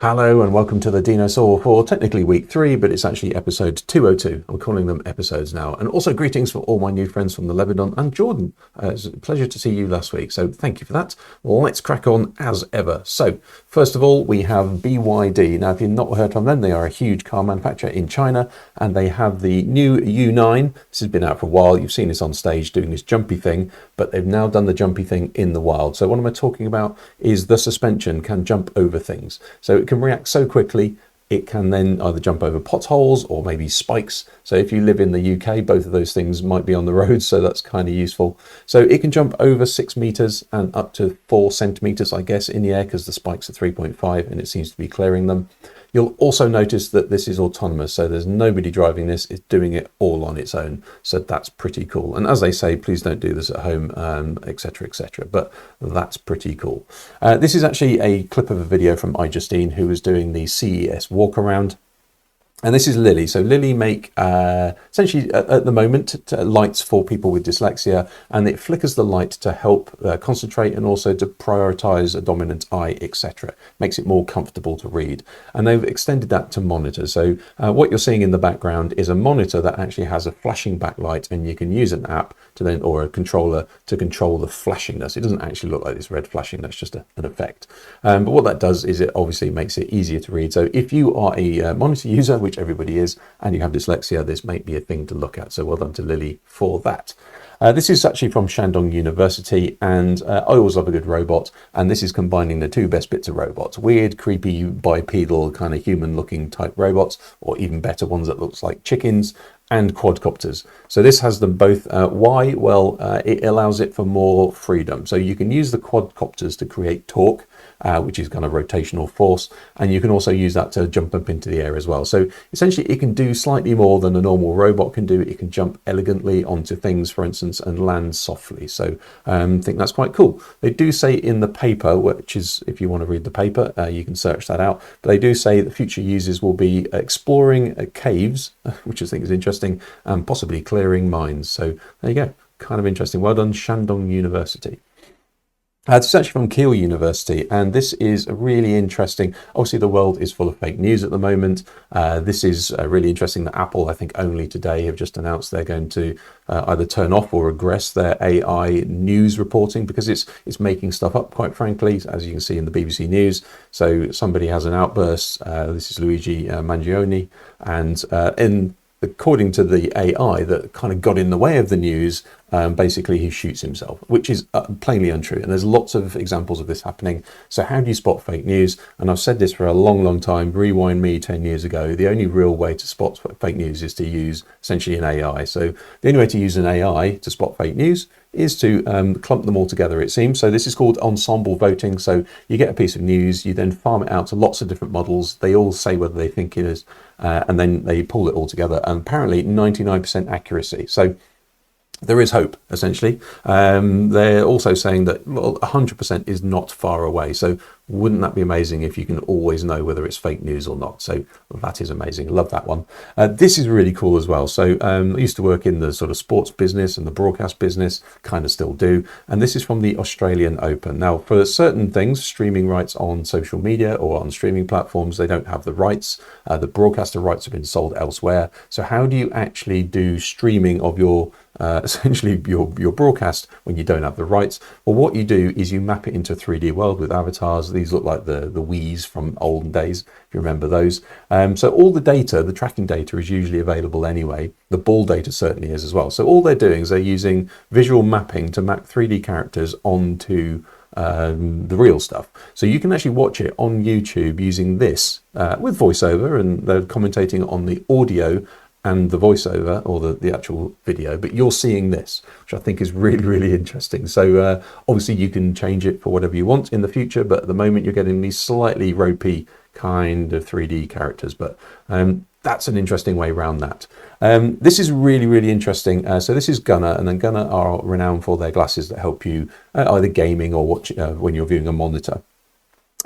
Hello and welcome to the Dinosaw for technically week 3, but it's actually episode 202. I'm calling them episodes now. And also greetings for all my new friends from the Lebanon and Jordan. It's a pleasure to see you last week, so thank you for that. Let's crack on as ever. So first of all, we have BYD. Now, if you've not heard from them, they are a huge car manufacturer in China, and they have the new U9. This has been out for a while. You've seen this on stage doing this jumpy thing, but they've now done the jumpy thing in the wild. So what am I talking about is the suspension can jump over things. So it can react so quickly, it can then either jump over potholes or maybe spikes. So if you live in the UK, both of those things might be on the road, so that's kind of useful. So it can jump over 6 meters and up to 4 centimeters, I guess, in the air, because the spikes are 3.5 and it seems to be clearing them. You'll also notice that this is autonomous, so there's nobody driving this, it's doing it all on its own. So that's pretty cool. And as they say, please don't do this at home, etc., etc. But that's pretty cool. This is actually a clip of a video from iJustine, who was doing the CES walk around. And this is Lili. So Lili make essentially at the moment lights for people with dyslexia, and it flickers the light to help concentrate and also to prioritize a dominant eye, etc. Makes it more comfortable to read. And they've extended that to monitors. So what you're seeing in the background is a monitor that actually has a flashing backlight, and you can use an app to then, or a controller, to control the flashiness. It doesn't actually look like this red flashing, that's just an effect. But what that does is it obviously makes it easier to read. So if you are a monitor user, which everybody is, and you have dyslexia, this might be a thing to look at. So well done to Lili for that. This is actually from Shandong University, and I always love a good robot, and this is combining the two best bits of robots: weird, creepy, bipedal, kind of human-looking type robots, or even better ones that looks like chickens, and quadcopters. So this has them both. Why? Well, it allows it for more freedom. So you can use the quadcopters to create torque, which is kind of rotational force, and you can also use that to jump up into the air as well. So essentially it can do slightly more than a normal robot can do. It can jump elegantly onto things, for instance, and land softly. So I think that's quite cool. They do say in the paper, which is, if you want to read the paper, you can search that out, but they do say that future users will be exploring caves, which I think is interesting, and possibly clearing mines. So there you go, kind of interesting. Well done, Shandong University. This is actually from KOU University, and this is really interesting. Obviously, the world is full of fake news at the moment. This is really interesting that Apple, I think only today, have just announced they're going to either turn off or regress their AI news reporting, because it's making stuff up, quite frankly, as you can see in the BBC News. So somebody has an outburst. This is Luigi Mangione, and according to the AI that kind of got in the way of the news, basically he shoots himself, which is plainly untrue. And there's lots of examples of this happening. So how do you spot fake news? And I've said this for a long, long time. Rewind me 10 years ago. The only real way to spot fake news is to use essentially an AI. So the only way to use an AI to spot fake news is to clump them all together, it seems. So this is called ensemble voting. So you get a piece of news, you then farm it out to lots of different models. They all say whether they think it is, and then they pull it all together. And apparently 99% accuracy. So there is hope, essentially. They're also saying that, well, 100% is not far away. So wouldn't that be amazing if you can always know whether it's fake news or not? So that is amazing. Love that one. This is really cool as well. So I used to work in the sort of sports business and the broadcast business, kind of still do. And this is from the Australian Open. Now, for certain things, streaming rights on social media or on streaming platforms, they don't have the rights. The broadcaster rights have been sold elsewhere. So how do you actually do streaming of your essentially your broadcast when you don't have the rights? Well, what you do is you map it into a 3D world with avatars. These look like the Wii's from olden days, if you remember those. So all the data, the tracking data, is usually available anyway. The ball data certainly is as well. So all they're doing is they're using visual mapping to map 3D characters onto the real stuff. So you can actually watch it on YouTube using this with voiceover, and they're commentating on the audio and the voiceover, or the actual video, but you're seeing this, which I think is really, really interesting. So obviously you can change it for whatever you want in the future, but at the moment you're getting these slightly ropey kind of 3D characters, but that's an interesting way around that. This is really, really interesting. So this is Gunnar, and then Gunnar are renowned for their glasses that help you either gaming or watch when you're viewing a monitor.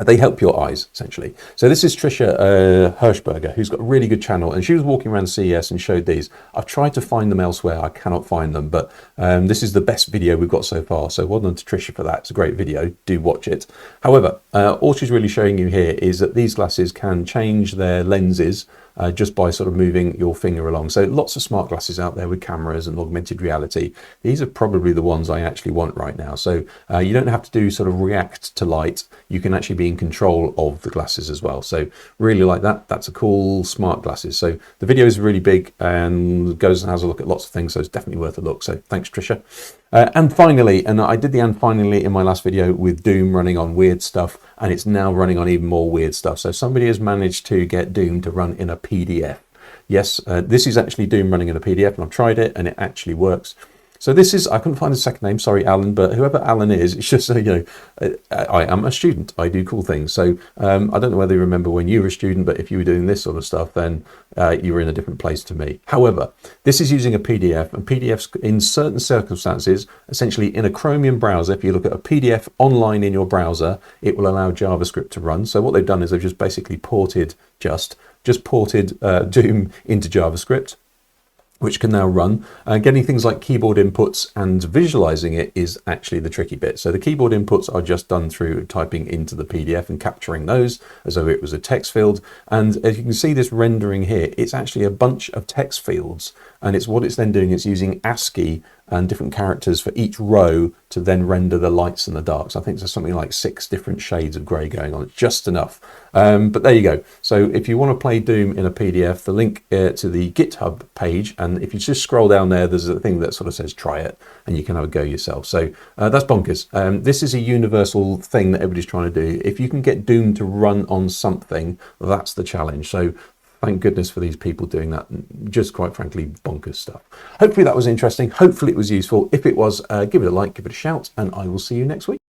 They help your eyes, essentially. So this is Trisha Hirschberger, who's got a really good channel, and she was walking around CES and showed these. I've tried to find them elsewhere. I cannot find them, but this is the best video we've got so far. So well done to Trisha for that. It's a great video. Do watch it. However, all she's really showing you here is that these glasses can change their lenses just by sort of moving your finger along. So lots of smart glasses out there with cameras and augmented reality. These are probably the ones I actually want right now. So you don't have to do sort of react to light. You can actually be in control of the glasses as well. So really like that. That's a cool smart glasses. So the video is really big and goes and has a look at lots of things. So it's definitely worth a look. So thanks, Trisha. And finally, and I did the and finally in my last video with Doom running on weird stuff, and it's now running on even more weird stuff. So somebody has managed to get Doom to run in a PDF. Yes, this is actually Doom running in a PDF, and I've tried it and it actually works. So this is, I couldn't find the second name, sorry, Alan, but whoever Alan is, it's just so you know, I am a student, I do cool things. So I don't know whether you remember when you were a student, but if you were doing this sort of stuff, then you were in a different place to me. However, this is using a PDF, and PDFs in certain circumstances, essentially in a Chromium browser, if you look at a PDF online in your browser, it will allow JavaScript to run. So what they've done is they've just basically ported, just ported Doom into JavaScript, which can now run. Getting things like keyboard inputs and visualizing it is actually the tricky bit. So the keyboard inputs are just done through typing into the PDF and capturing those as though it was a text field. And as you can see this rendering here, it's actually a bunch of text fields. And it's what it's then doing, it's using ASCII and different characters for each row to then render the lights and the darks. I think there's something like 6 different shades of grey going on. It's just enough. But there you go. So if you want to play Doom in a PDF, the link to the GitHub page, and if you just scroll down there, there's a thing that sort of says try it, and you can have a go yourself. So that's bonkers. This is a universal thing that everybody's trying to do. If you can get Doom to run on something, that's the challenge. So thank goodness for these people doing that. Just quite frankly, bonkers stuff. Hopefully that was interesting. Hopefully it was useful. If it was, give it a like, give it a shout, and I will see you next week.